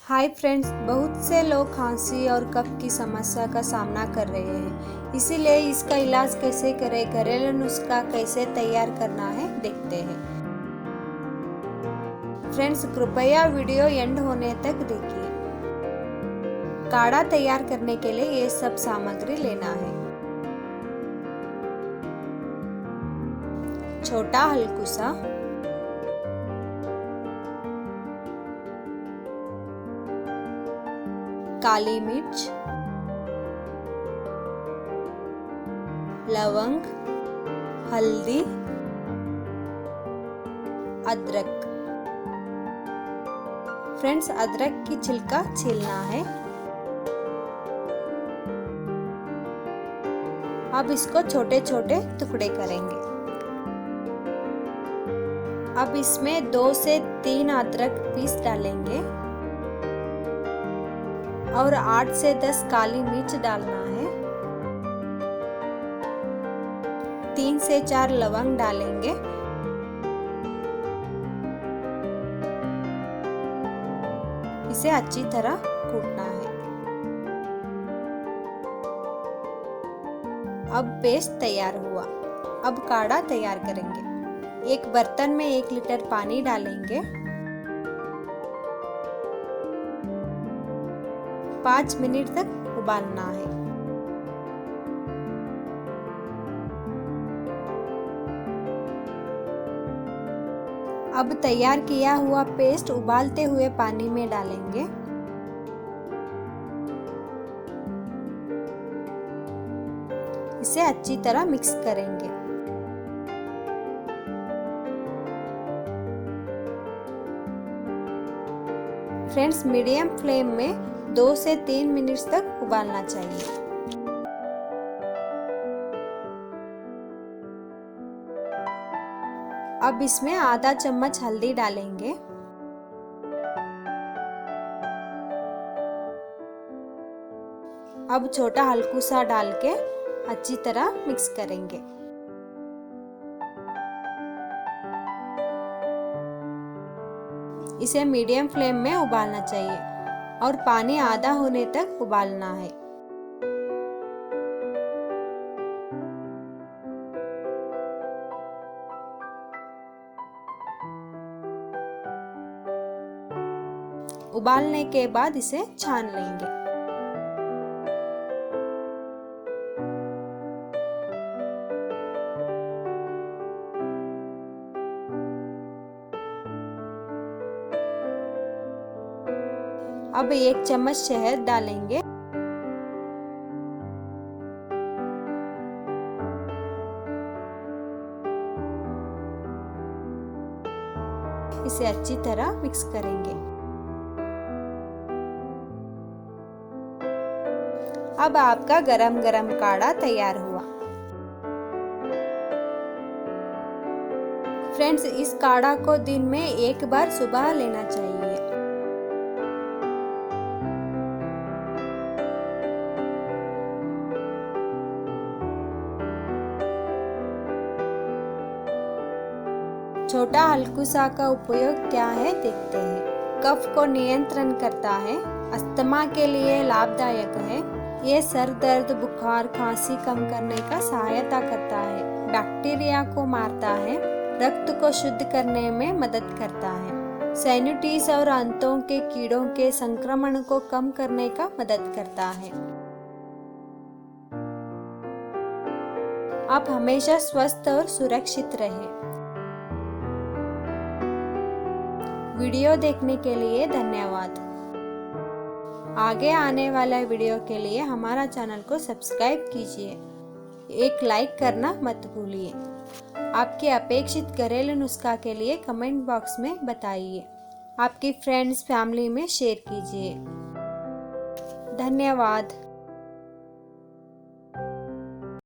Hi friends, बहुत से लोग खांसी और कफ की समस्या का सामना कर रहे हैं। इसीलिए इसका इलाज कैसे करें, घरेलू नुस्खा कैसे तैयार करना है, देखते हैं। फ्रेंड्स, कृपया वीडियो एंड होने तक देखिए। काढ़ा तैयार करने के लिए ये सब सामग्री लेना है। छोटा हलकुसा, काली मिर्च, लवंग, हल्दी, अदरक। फ्रेंड्स, अदरक की छिलका छीलना है। अब इसको छोटे छोटे टुकड़े करेंगे। अब इसमें 2 से 3 अदरक पीस डालेंगे और 8 से 10 काली मिर्च डालना है। 3 से 4 लवंग डालेंगे। इसे अच्छी तरह कूटना है। अब पेस्ट तैयार हुआ। अब काढ़ा तैयार करेंगे। एक बर्तन में 1 लीटर पानी डालेंगे। 5 मिनट तक उबालना है। अब तैयार किया हुआ पेस्ट उबालते हुए पानी में डालेंगे। इसे अच्छी तरह मिक्स करेंगे। फ्रेंड्स, मीडियम फ्लेम में 2 से 3 मिनट तक उबालना चाहिए। अब इसमें आधा चम्मच हल्दी डालेंगे। अब छोटा हलकुसा डाल के अच्छी तरह मिक्स करेंगे। इसे मीडियम फ्लेम में उबालना चाहिए और पानी आधा होने तक उबालना है। उबालने के बाद इसे छान लेंगे। अब 1 चम्मच शहद डालेंगे। इसे अच्छी तरह मिक्स करेंगे। अब आपका गरम गरम काढ़ा तैयार हुआ। फ्रेंड्स, इस काढ़ा को दिन में 1 बार सुबह लेना चाहिए। छोटा हलकुसा का उपयोग क्या है, देखते हैं। कफ को नियंत्रण करता है, अस्थमा के लिए लाभदायक है। ये सर दर्द, बुखार, खांसी कम करने का सहायता करता है। बैक्टीरिया को मारता है। रक्त को शुद्ध करने में मदद करता है। साइनसाइटिस और आंतों के कीड़ों के संक्रमण को कम करने का मदद करता है। आप हमेशा स्वस्थ और सुरक्षित रहें। वीडियो देखने के लिए धन्यवाद। आगे आने वाला वीडियो के लिए हमारा चैनल को सब्सक्राइब कीजिए। एक लाइक करना मत भूलिए। आपके अपेक्षित घरेलू नुस्खा के लिए कमेंट बॉक्स में बताइए। आपकी फ्रेंड्स, फैमिली में शेयर कीजिए। धन्यवाद।